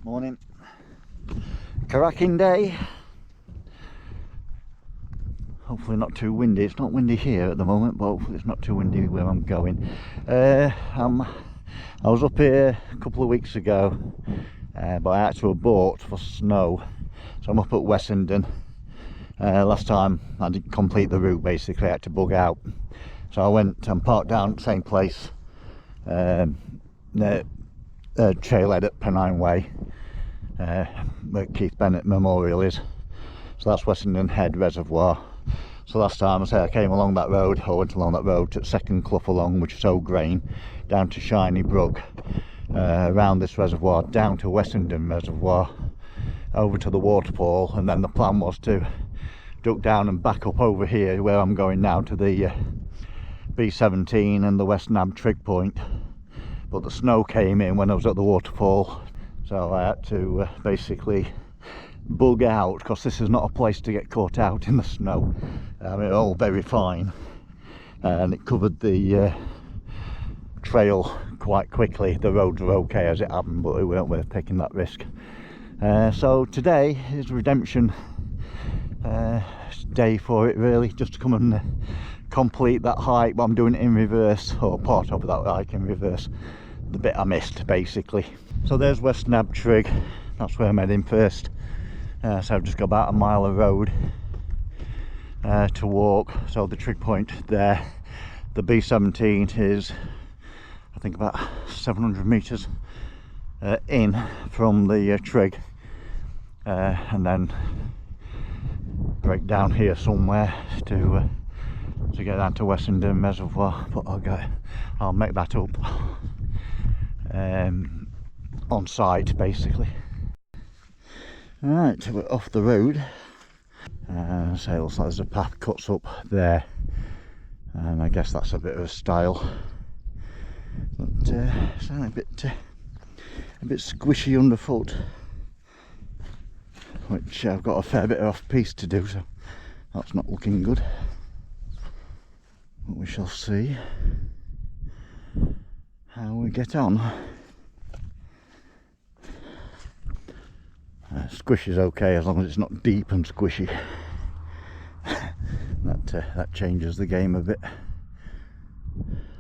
Morning. Cracking day. Hopefully not too windy. It's not windy here at the moment, but hopefully it's not too windy where I'm going. I was up here a couple of weeks ago, but I had to have bought for snow, so I'm up at Wessenden. Last time I didn't complete the route, basically I had to bug out, so I went and parked down at the same place, the trailhead at Pennine Way, where Keith Bennett Memorial is. So that's Wessenden Head Reservoir. So last time I came along that road, I went along that road to Second Clough along, which is O'Grain, down to Shiny Brook, around this reservoir, down to Wessenden Reservoir, over to the waterfall, and then the plan was to duck down and back up over here where I'm going now to the B17 and the West Nab Trig Point. But the snow came in when I was at the waterfall, so I had to basically bug out, because this is not a place to get caught out in the snow. I mean, all very fine, and it covered the trail quite quickly. The roads were okay as it happened, but it weren't worth taking that risk. So today is redemption day for it, really, just to come and complete that hike. But I'm doing it in reverse, or part of that hike in reverse, the bit I missed basically. So there's West Nab Trig, that's where I'm heading first. So I've just got about a mile of road to walk. So the trig point there, the B17 is I think about 700 metres in from the trig, and then break down here somewhere to get down to Wessenden Reservoir. But I'll make that up on site basically. Right, we're off the road. So it looks like there's a path cuts up there, and I guess that's a bit of a style, but it's a bit squishy underfoot, which I've got a fair bit of off-piste to do, so that's not looking good, but we shall see how we get on. Squish is okay as long as it's not deep and squishy. That changes the game a bit.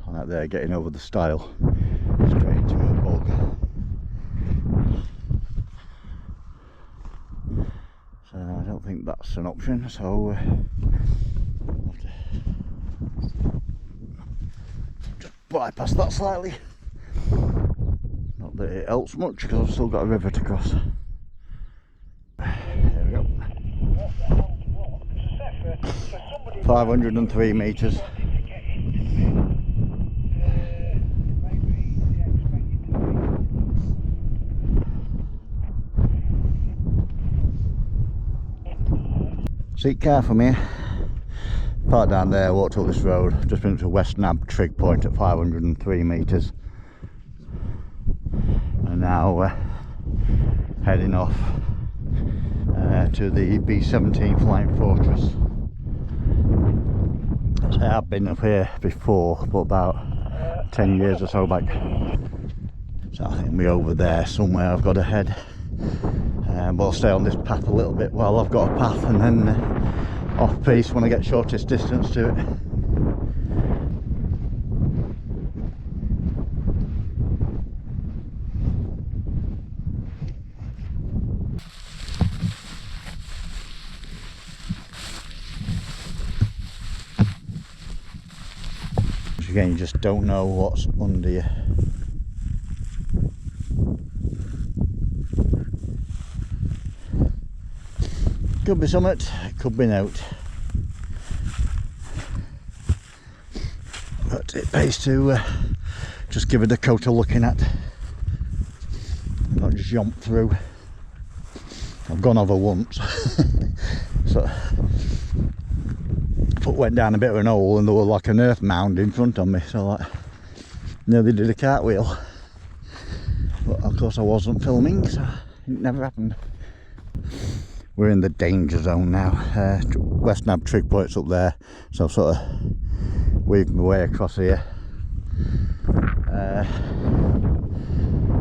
Like there, getting over the stile straight into a bog. So I don't think that's an option, so I'll have to just bypass that slightly. Not that it helps much, because I've still got a river to cross. There we go. 503 metres. Seat car from here. Parked down there, walked up this road, just been to West Nab Trig Point at 503 metres. And now heading off to the B17 Flying Fortress. I have been up here before, but about 10 years or so back. So I think we're over there somewhere. I've got to head, but I'll stay on this path a little bit while I've got a path, and then off piste when I get shortest distance to it. Again, you just don't know what's under you. Could be summit, could be note. But it pays to just give it a coat of looking at, not just jump through. I've gone over once. So foot went down a bit of an hole, and there was like an earth mound in front of me, so like nearly did a cartwheel. But of course I wasn't filming, so it never happened. We're in the danger zone now. West Nab Trig Point's up there, so I've sort of weaved my way across here.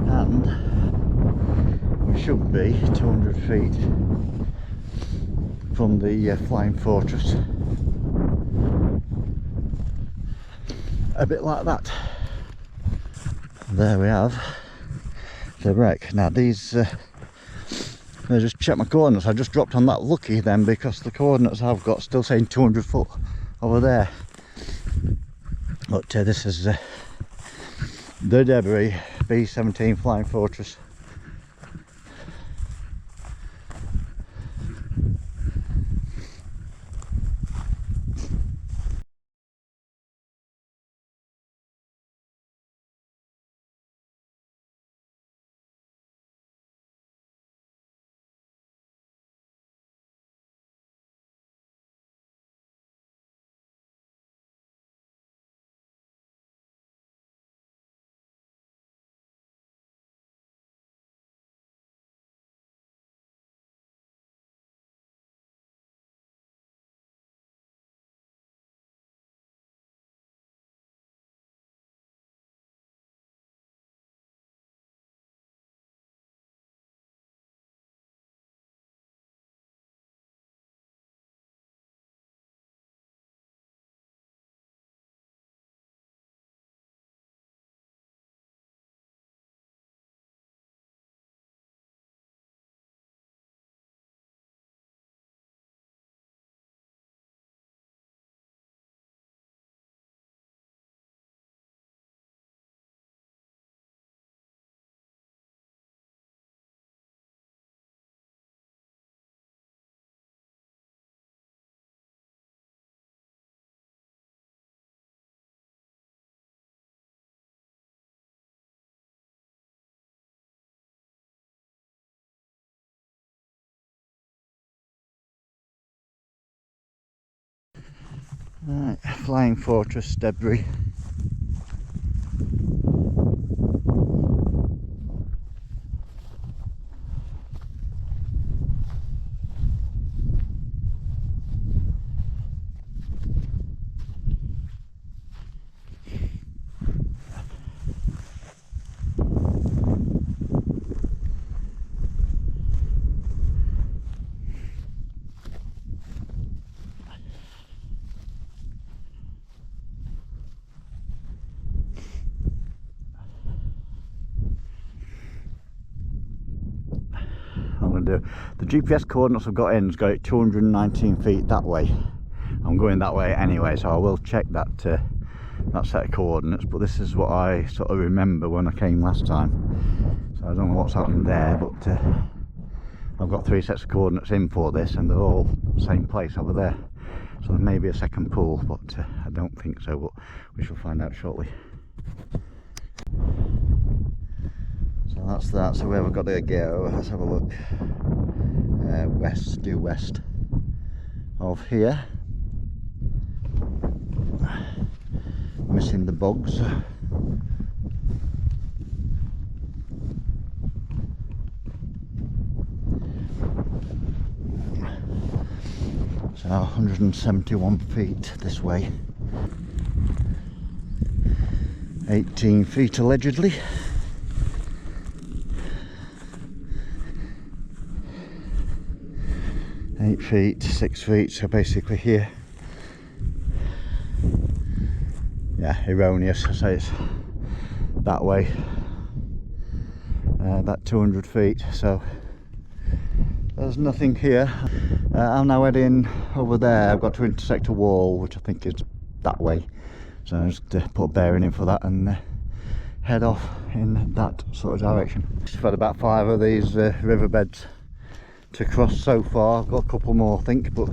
And we should be 200 feet from the Flying Fortress. A bit like that. There we have the wreck. Now these, I just checked my coordinates. I just dropped on that lucky then, because the coordinates I've got still saying 200 foot over there. But this is the debris, B17 Flying Fortress. Right, Flying Fortress debris. The GPS coordinates I've got in's got it 219 feet that way. I'm going that way anyway, so I will check that that set of coordinates, but this is what I sort of remember when I came last time. So I don't know what's happened there, but I've got 3 sets of coordinates in for this, and they're all the same place over there. So there may be a second pool, but I don't think so, but we shall find out shortly. So that's that. So where we've got to go, let's have a look. Due west of here. Missing the bugs. So 171 feet this way. 18 feet allegedly. 8 feet, 6 feet, so basically here. Yeah, erroneous, I say it's that way. That 200 feet, so there's nothing here. I'm now heading over there. I've got to intersect a wall, which I think is that way. So I just put a bearing in for that and head off in that sort of direction. I've had about 5 of these riverbeds to cross so far. I've got a couple more I think, but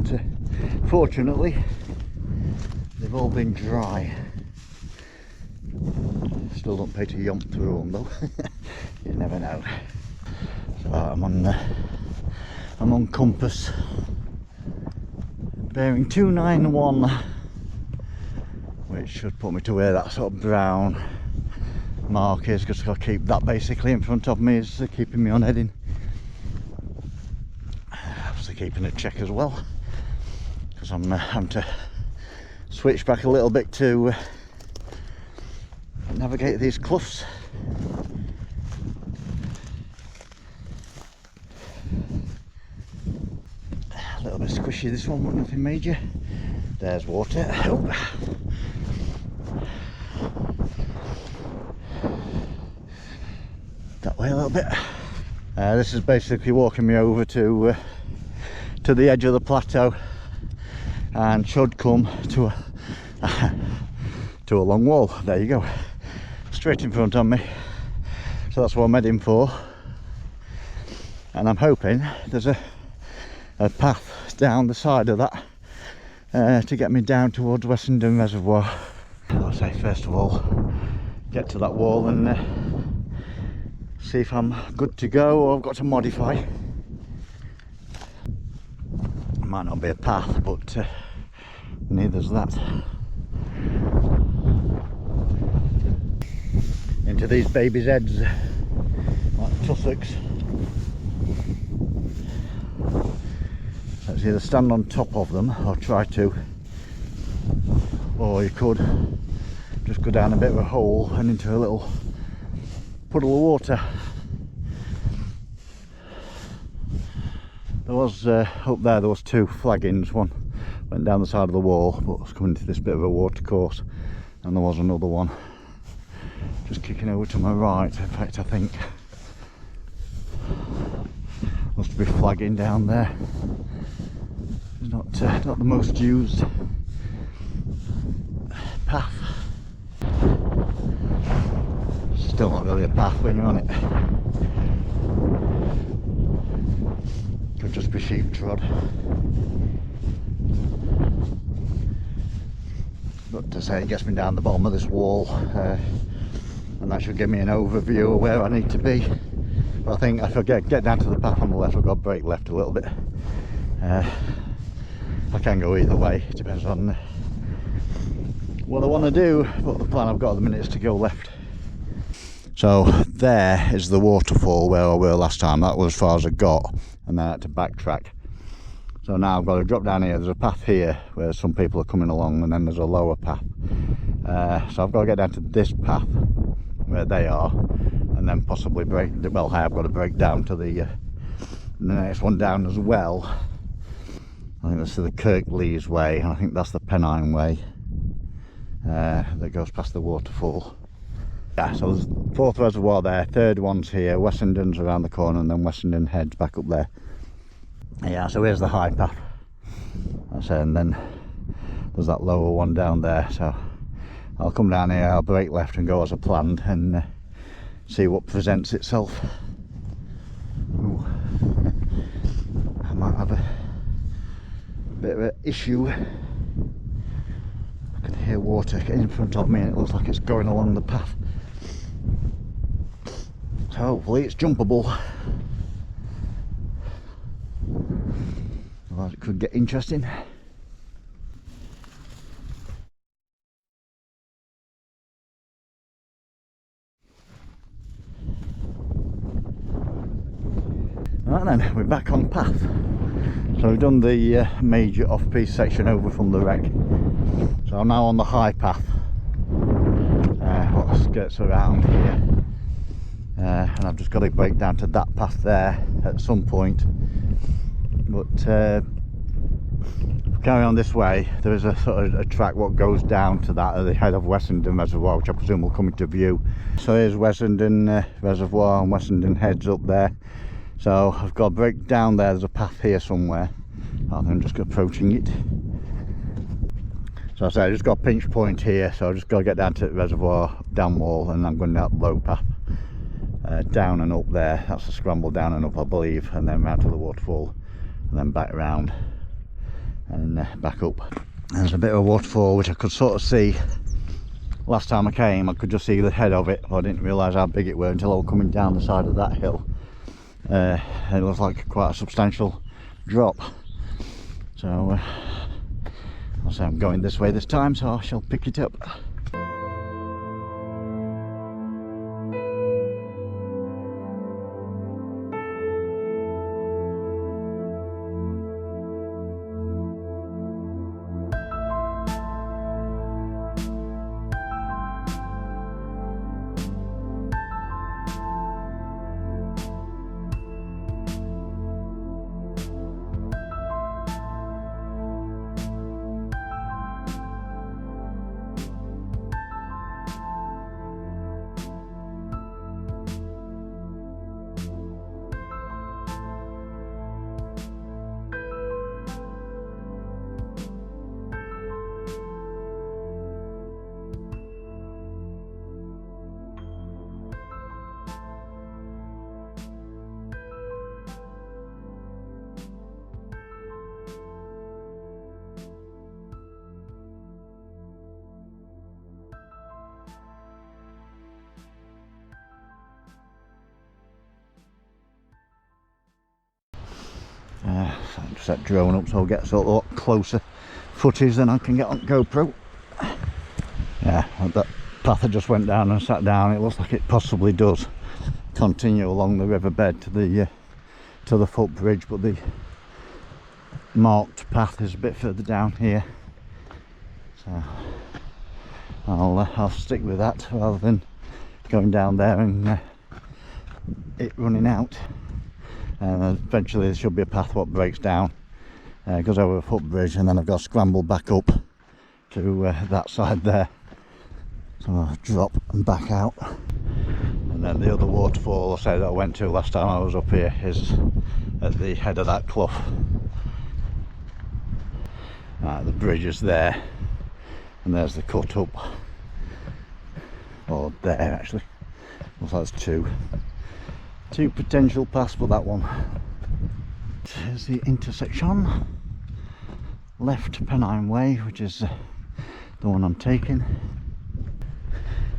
fortunately they've all been dry. Still don't pay to yomp through them though. You never know. So I'm on compass bearing 291, which should put me to where that sort of brown mark is, because I'll keep that basically in front of me, is keeping me on heading. Obviously keeping a check as well, because I'm having to switch back a little bit to navigate these cliffs. squishy this one, but nothing major. There's water. Oh. That way a little bit. This is basically walking me over to the edge of the plateau, and should come to a to a long wall. There you go, straight in front of me. So that's what I'm heading for, and I'm hoping there's a path down the side of that to get me down towards Wessenden Reservoir. I'll say first of all get to that wall and see if I'm good to go or I've got to modify. It might not be a path, but neither's that. Into these babies' heads, like tussocks. Let's either stand on top of them or try to, or you could just go down a bit of a hole and into a little puddle of water. There was up there was two flaggings. One went down the side of the wall but was coming to this bit of a water course, and there was another one just kicking over to my right. In fact, I think must be flagging down there. It's not the most used path. Still not really a path when you're on it. Could just be sheep trod. But to say, it gets me down the bottom of this wall, and that should give me an overview of where I need to be. But I think if I get down to the path on the left, I've got to brake left a little bit. I can go either way, it depends on what I want to do, but the plan I've got at the minute is to go left. So there is the waterfall where I were last time. That was as far as I got, and then I had to backtrack. So now I've got to drop down here. There's a path here where some people are coming along, and then there's a lower path. So I've got to get down to this path where they are, and then possibly break. Well, I've got to break down to the next one down as well. I think that's the Kirklees Way, and I think that's the Pennine Way that goes past the waterfall. Yeah, so there's fourth reservoir there, third one's here, Wessenden's around the corner, and then Wessenden Head's back up there. Yeah, so here's the high path. And then there's that lower one down there. So I'll come down here, I'll brake left and go as I planned, and see what presents itself. Ooh. I might have a bit of an issue. I can hear water in front of me, and it looks like it's going along the path. So hopefully it's jumpable. Otherwise it could get interesting. Right then, we're back on path. So we've done the major off-piste section over from the wreck. So I'm now on the high path. What skirts around here. And I've just got to break down to that path there at some point. But carry on this way, there is a sort of a track what goes down to that at the head of Wessenden Reservoir, which I presume will come into view. So here's Wessenden Reservoir and Wessenden Heads up there. So I've got to break down there. There's a path here somewhere. I'm just approaching it. So I say I just got a pinch point here, so I've just got to get down to the reservoir, down wall, and I'm going down the low path. Down and up there. That's a scramble down and up, I believe, and then round to the waterfall, and then back around and back up. And there's a bit of a waterfall which I could sort of see last time I came. I could just see the head of it, but I didn't realise how big it were until I was coming down the side of that hill. It looks like quite a substantial drop. So I'll say I'm going this way this time, so I shall pick it up. set drone up so I'll get sort of a lot closer footage than I can get on GoPro. Yeah, that path I just went down and sat down, it looks like it possibly does continue along the riverbed to the footbridge, but the marked path is a bit further down here, so I'll stick with that rather than going down there and it running out. Eventually there should be a path what breaks down, goes over a footbridge, and then I've got to scramble back up to that side there, so I'll drop and back out. And then the other waterfall I said that I went to last time I was up here is at the head of that clough. The bridge is there, and there's the cut up, or there actually, looks like there's two potential paths, but that one is the intersection. Left Pennine Way, which is the one I'm taking.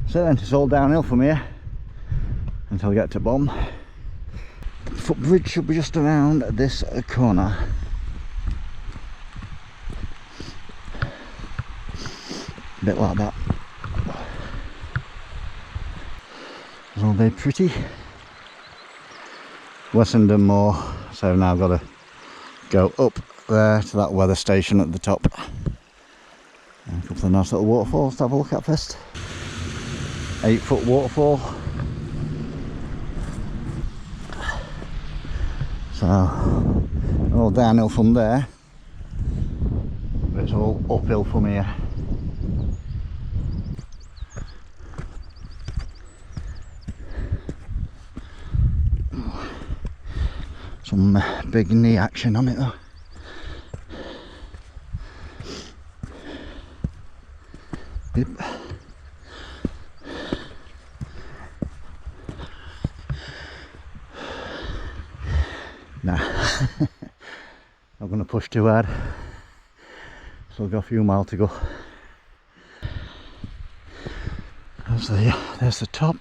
So then it's all downhill from here until I get to Bomb. The footbridge should be just around this corner. A bit like that. It's all very pretty. Wessenden Moor, so now I've got to go up there to that weather station at the top. And a couple of nice little waterfalls to have a look at first. 8-foot waterfall. So, all downhill from there, but it's all uphill from here. Some big knee action on it though. Yep. Nah, not going to push too hard. Still got a few miles to go. There's the top.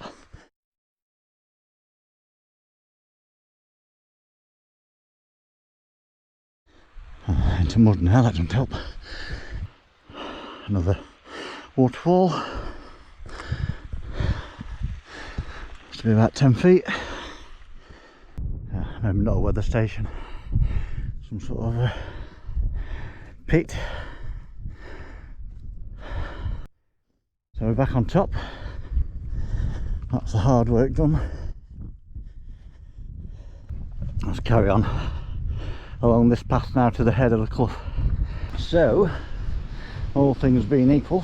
Into mud now, that doesn't help. Another waterfall. Must be about 10 feet. Maybe not a weather station. Some sort of a pit. So we're back on top. That's the hard work done. Let's carry on along this path now to the head of the clough. So, all things being equal,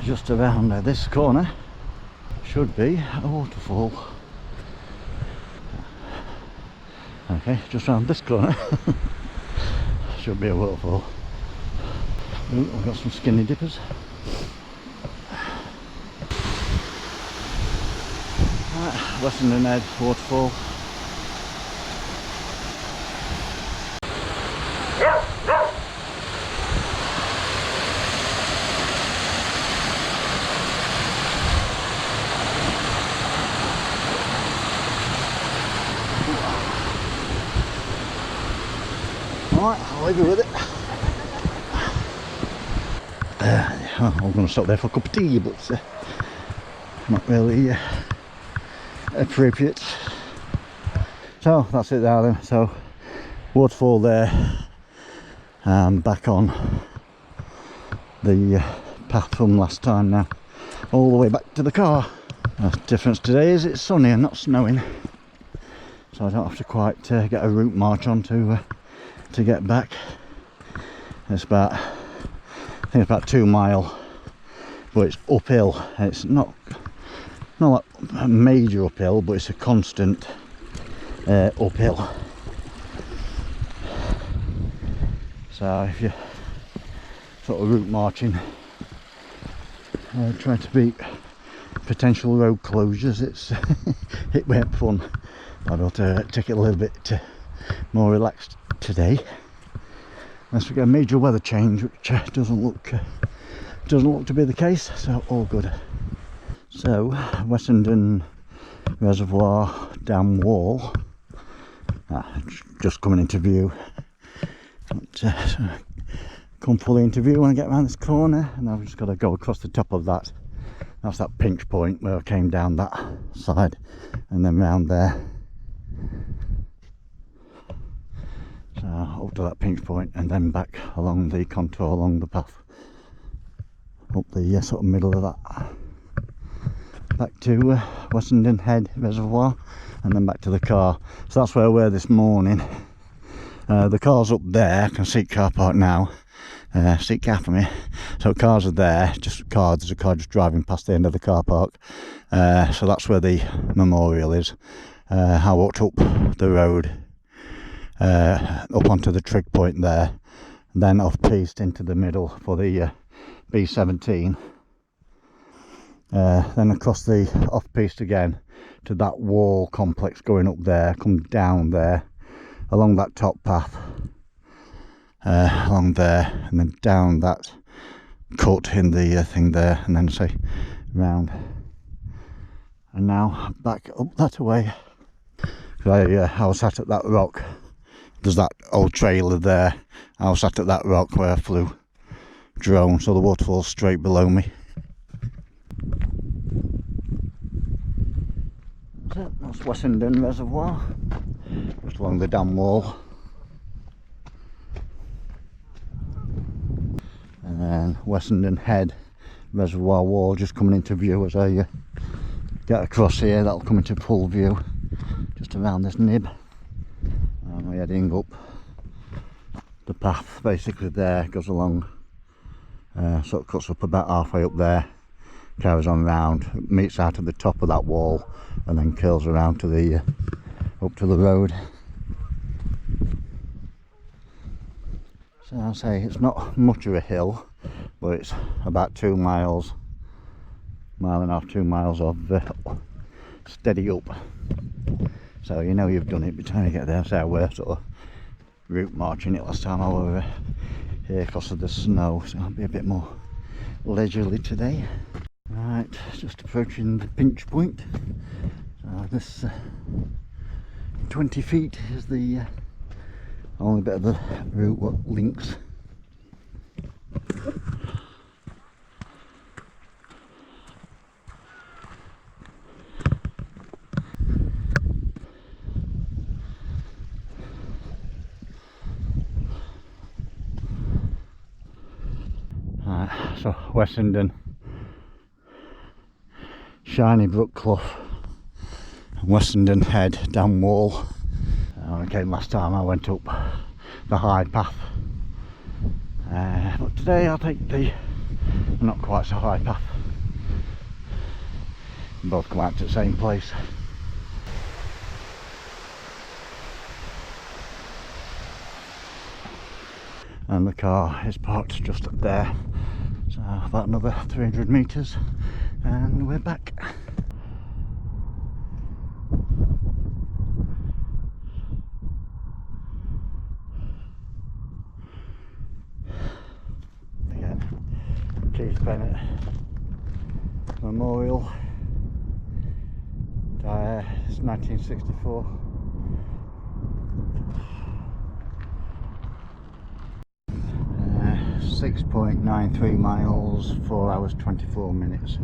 just around this corner should be a waterfall. Okay, just around this corner should be a waterfall. Ooh, I've got some skinny dippers. Right, Wessenden Waterfall. Alright, I'll leave you with it. I'm going to stop there for a cup of tea, but not really appropriate. So that's it there then. So waterfall there, back on the path from last time now, all the way back to the car. The difference today is it's sunny and not snowing, so I don't have to quite get a route march on to get back. It's about, I think it's about 2 miles, but it's uphill. It's not like a major uphill, but it's a constant uphill. So if you're sort of route marching, trying to beat potential road closures, it won't fun. I'd have to take it a little bit more relaxed today, unless we get a major weather change, which doesn't look to be the case. So all good. So Wessenden Reservoir dam wall, just coming into view. Come fully into view when I get around this corner, and I've just got to go across the top of that. That's that pinch point where I came down that side and then round there. So up to that pinch point and then back along the contour, along the path, up the sort of middle of that, back to Wessenden Head Reservoir, and then back to the car. So that's where we were this morning. The car's up there. I can see car park now. See car for me. So cars are there, just there's a car just driving past the end of the car park. So that's where the memorial is. I walked up the road, up onto the Trig Point there, and then off-piste into the middle for the B17. Then across the off-piste again to that wall complex going up there, come down there, along that top path, along there, and then down that cut in the thing there, and then say round, and now back up that way. I was sat at that rock. There's that old trailer there. I was sat at that rock where I flew drone, so the waterfall's straight below me. So that's Wessenden Reservoir, just along the dam wall. And then Wessenden Head Reservoir wall just coming into view as I get across here. That'll come into full view just around this nib. And we're heading up the path basically there, goes along, sort of cuts up about halfway up there, carries on round, meets out at the top of that wall, and then curls around to the up to the road. So I'll say it's not much of a hill, but it's about 2 miles, mile and a half, 2 miles of steady up. So you know you've done it by the time you get there. So we're sort of route marching it last time I were here because of the snow, so I'll be a bit more leisurely today. Right, just approaching the pinch point. So this 20 feet is the only bit of the route what links. Right, so Wessenden, Shiny Brook Clough, Wessenden Head Dam Wall. When I came last time I went up the high path, but today I'll take the not quite so high path. Both come out to the same place. And the car is parked just up there, so about another 300 metres and we're back. Bennett Memorial. It's 1964. Uh, 6.93 miles, 4 hours 24 minutes.